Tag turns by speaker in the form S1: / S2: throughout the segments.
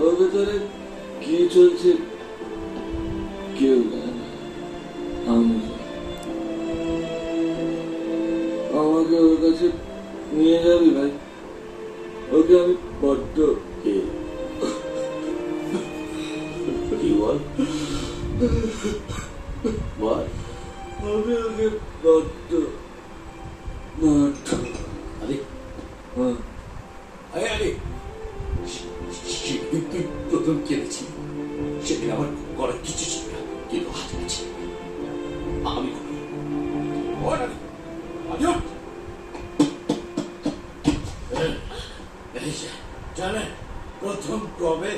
S1: ওর ভেতরে কি চলছে কেউ জানে না, আমি আমাকে ওর কাছে নিয়ে যাবি ভাই? ওকে আমি বড্ড
S2: কি বল বল।
S1: আমি ওকে বড্ড
S2: আরে আরে আরে তুই প্রথম কিনেছি সেদিন আমার করার কিছু ছিল না, কিন্তু হাতে গেছি আমি জানেন প্রথম কবে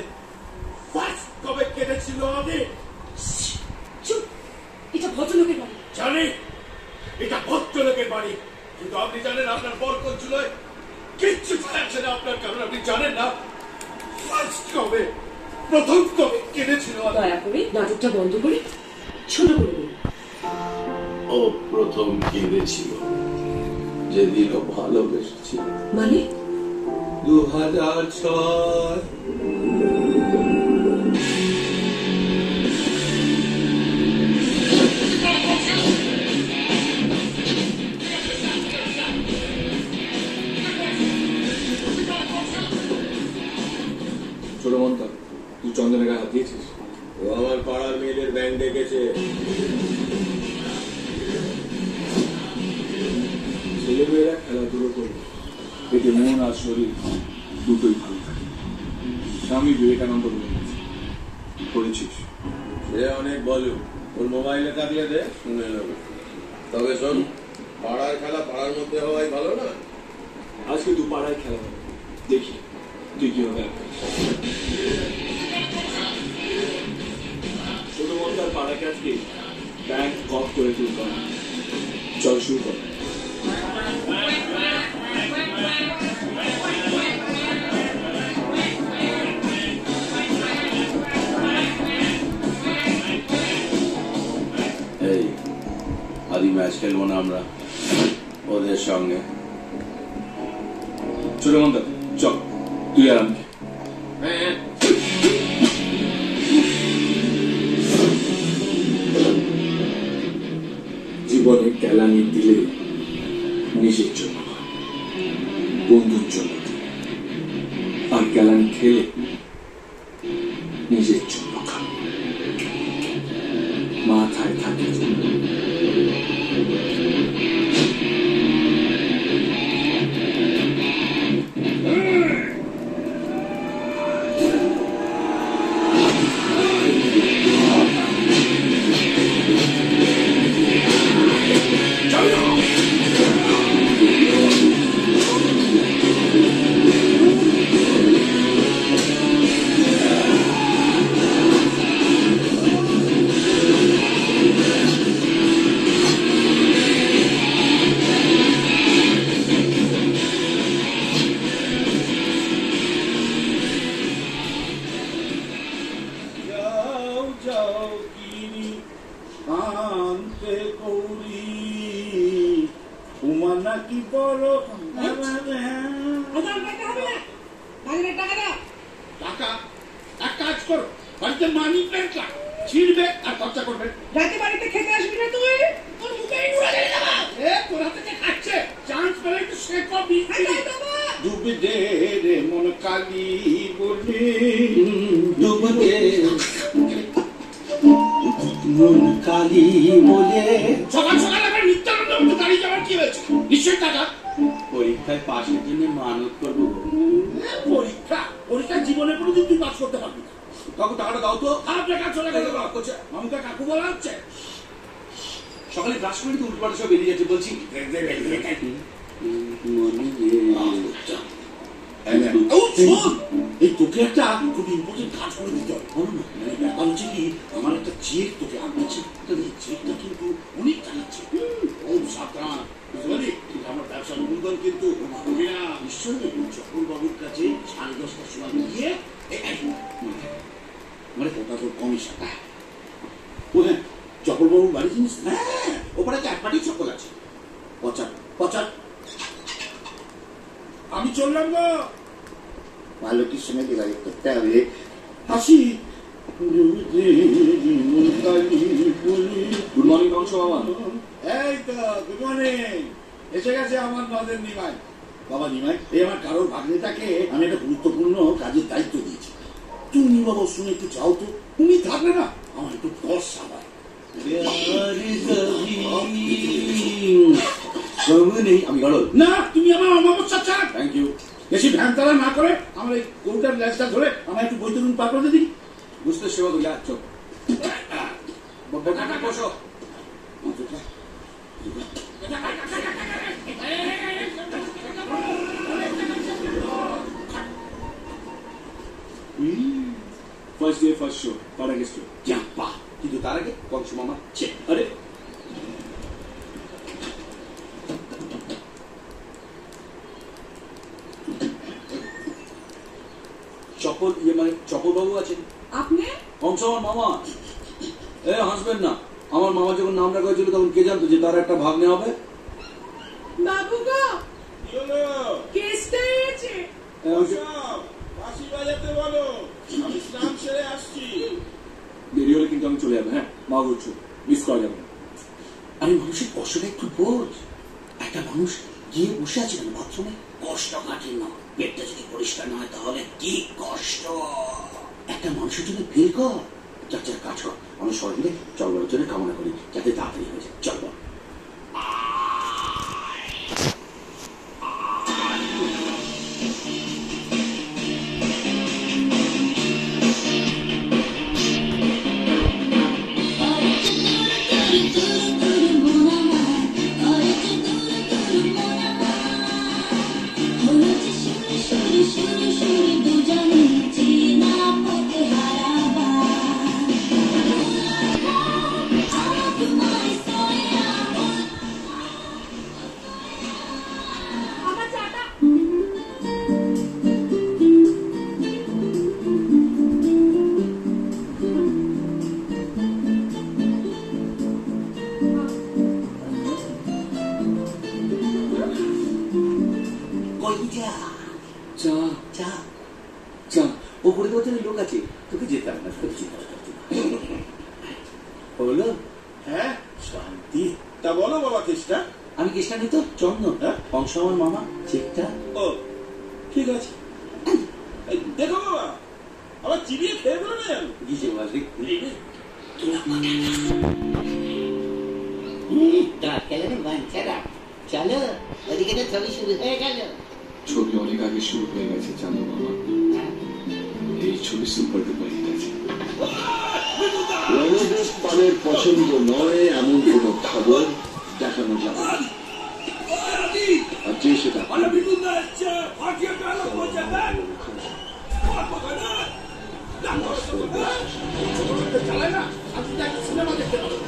S2: কেটেছিল আমি?
S3: এটা ভদ্রলোকের বাড়ি।
S2: জানি এটা ভদ্রলোকের বাড়ি, কিন্তু আপনি জানেন আপনার বরকত চুলোয় কিচ্ছু থাকছে না আপনার, কারণ আপনি জানেন না প্রথম কবে কেটেছিল।
S3: দয়া করে নাটকটা বন্ধ করে ছোট করে দিন।
S2: ও প্রথম কেঁদেছিল যেদিন ও ভালোবেসেছিল,
S3: মানে
S2: 2006।
S1: ছোট মনটা, তুই চন্দনের গায়ে হাত দিয়েছিস?
S2: ও আমার পাড়ার মেয়েদের ব্যাংক ডেকেছে।
S1: ছেলেমেয়েরা খেলাধুলো করবে, এতে মন আর শরীর দুটোই ভালো থাকে। স্বামী বিবেকানন্দ বলেছে, পড়েছিস?
S2: সে অনেক বলো, ওর মোবাইলে থাকলে দে, শুনে নেবো। তবে শোন, পাড়ার খেলা পাড়ার মধ্যে হওয়াই ভালো না?
S1: আজকে দু পাড়ায় খেলা হবে, দেখি তুই কি হবে। ছোট মন্দার পাড়াকে আজকে ব্যাংক কপ করে তুলতাম। চল শুরু কর।
S2: এই আদি ম্যাচ খেলবো না আমরা ওদের সঙ্গে?
S1: ছোট মন্দা চল, তুই আর আমি। জীবনে কেলানি দিলে নিজের জন্য, বন্ধুর জন্য, আর কেলানি খেলে নিজের জন্য মাথায় থাকে।
S2: পরীক্ষায় পাশের জন্য মানত করবো। পরীক্ষা জীবনে কোনোদিন তুই পাস করতে পারবি না। কাকু টাকাটা দাও তো। খারাপ টাকা চলে গেল, মামুকে কাকু বলা হচ্ছে। সকালে ব্রাশ করে তো উল্টো সব বেরিয়ে যাচ্ছে, বলছি এই তোকে একটা খুব ইম্পর্টেন্ট কাজ করে দিতে হবে। ব্যাপার হচ্ছে কি, আমার একটা চেক তোকে আনতেছে, চেকটা কিন্তু অনেক টাকাচ্ছে। খুব সাবধান, বুঝতে পারলি? আমার ব্যবসার মূলধন কিন্তু নিশ্চয়ই চকল বাবুর কাছে 10:30টার সময় গিয়ে মানে ওটা তোর কমিশন। ও হ্যাঁ, চকল বাবুর বাড়ি জিনিস, হ্যাঁ ওপরে তো এক পাটি চকল আছে। পচার আমি চললাম গো।
S4: মালকির সঙ্গে যোগাযোগ করতে হবে,
S2: হাসি
S1: গুড মর্নিং কংস মামা।
S2: এই তো গুড মর্নিং। এসে গেছে আমার নদের নিমাই। বাবা নিমাই, এই আমার কারোর ভাগ্নেটাকে আমি একটা গুরুত্বপূর্ণ কাজের দায়িত্ব দিয়েছি। তুমি বাবা শুনে একটু যাও তো, তুমি থাকলে না আমার একটু দশ সাবাই
S4: নেই আমি গড়ল।
S2: না, তুমি আমার অমাবস চাচা।
S4: Thank you.
S2: বেশি ভ্যানতারা না করে আমার এই গরুটার ল্যাসটা ধরে আমার একটু বৈতরণ পার করে দিই।
S1: বুঝতে সেবা করি যাচ্ছ বসো। ফার্স্ট ডে ফার্স্ট শো, তার আগে শো।
S2: যা বাহ, কিন্তু তার আগে কংস মামা চেক।
S1: আরে চপল মানে চপল বাবু আছেন?
S3: আপনি
S1: কংস আমার মামা। হাসবেন না, আমার মামা যখন নাম রাখা হয়েছিল তখন কে জানতো যে তার একটা ভাগ্নে হবে?
S3: বাবু গো, কেসটা হয়েছে।
S5: বাঁশি বাজাতে বলো, আমি স্নান সেরে আসছি।
S1: দেরি হলে কিন্তু আমি চলে যাবো। হ্যাঁ, মা বলছো মিস করা যাবে না।
S2: আরে মানুষের কষ্টটা একটু বোঝ। একটা মানুষ গিয়ে বসে আছে কেন বাথরুমে, কষ্ট কাটেন না। পেটটা যদি পরিষ্কার না হয় তাহলে কি কষ্ট। একটা মানুষের জন্য ফিল কর। যার যার কাজ কর, আমি সবাই মিলে চলবার জন্য কামনা করি যাতে তাড়াতাড়ি হয়ে যায়। চল বল।
S1: চা
S2: চা
S1: চা
S2: ওপরে তো লোক আছে, তোকে যেতে হবে না, তোকে চিন্তা করতে হলো। হ্যাঁ শান্তি।
S5: তা বলো বাবা কেসটা।
S2: আমি কেসটা নিত চন্দন, কংস আমার মামা চেকটা।
S5: ও ঠিক আছে, এই দেখো বাবা, আবার চিবিয়ে খেয়ে বলো না জানো।
S2: গিয়ে বাজে
S6: চলো ওদিকে তো ছবি শুরু হয়ে গেল।
S1: ছবি অনেক আগে শুরু হয়ে গেছে জানো মামা। এই ছবি সুপার ডুপার হিট আছে।
S7: রণদেশ পালের পছন্দ নয় এমন কোন খবর দেখানো যাবে না। আর যে সেটা
S2: চালায় না, আমি সিনেমা দেখতে পাবো।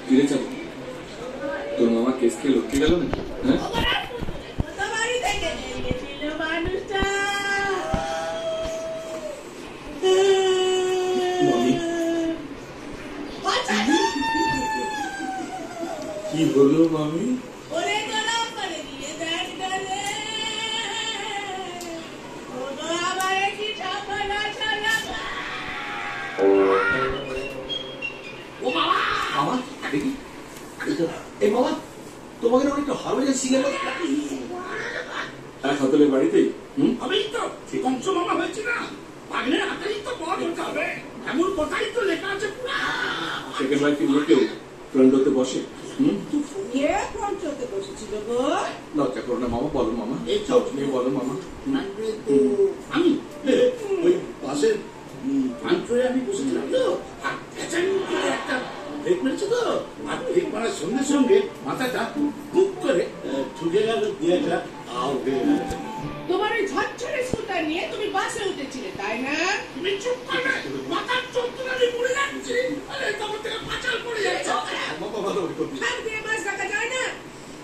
S1: ফিরে যাবো। তোর মামা কেস খেয়ে লক্ষ্যে গেল নাকি? হ্যাঁ
S2: কি হলো মামি?
S4: মামা দেখি এই মামা তোমাকে অনেকটা হারমোনিয়াম সিঙ্গার
S1: এক হাতলের বাড়িতেই।
S2: আমি তো কংস মামা হয়েছি না, ভাগ্নের হাতেই তো বড় হতে হবে। এমন কথাই তো লেখা আছে পুরা।
S1: সেকেন্ড ওয়াইফ কি কেউ ফ্রেন্ড হতে বসে?
S3: কে ফ্রন্টতে বসেছিল গো?
S1: লজ্জা করো না মামা, বলো মামা,
S2: এই তো।
S1: সাহস নিয়ে বলো মামা।
S2: আমি ওই পাশের পাঞ্চয়ে আমি বসেছিলাম তো, আর প্যাচানি করে একটা ব্রেক মেরেছে তো, আর ব্রেক মারার সঙ্গে সঙ্গে মাথাটা বুক করে ঠুকে গেল, দিয়ে একটা আও হয়ে গেল।
S3: তোমার ওই ঝরঝরে স্কুটার নিয়ে তুমি বাসে উঠেছিলে তাই না?
S2: তুমি চুপ করবে, মাথার যন্ত্রণা নিয়ে পড়ে যাচ্ছি, আরে তোমার থেকে পাচার পড়ে যাচ্ছে।
S1: মামা ভালো
S3: হাত দিয়ে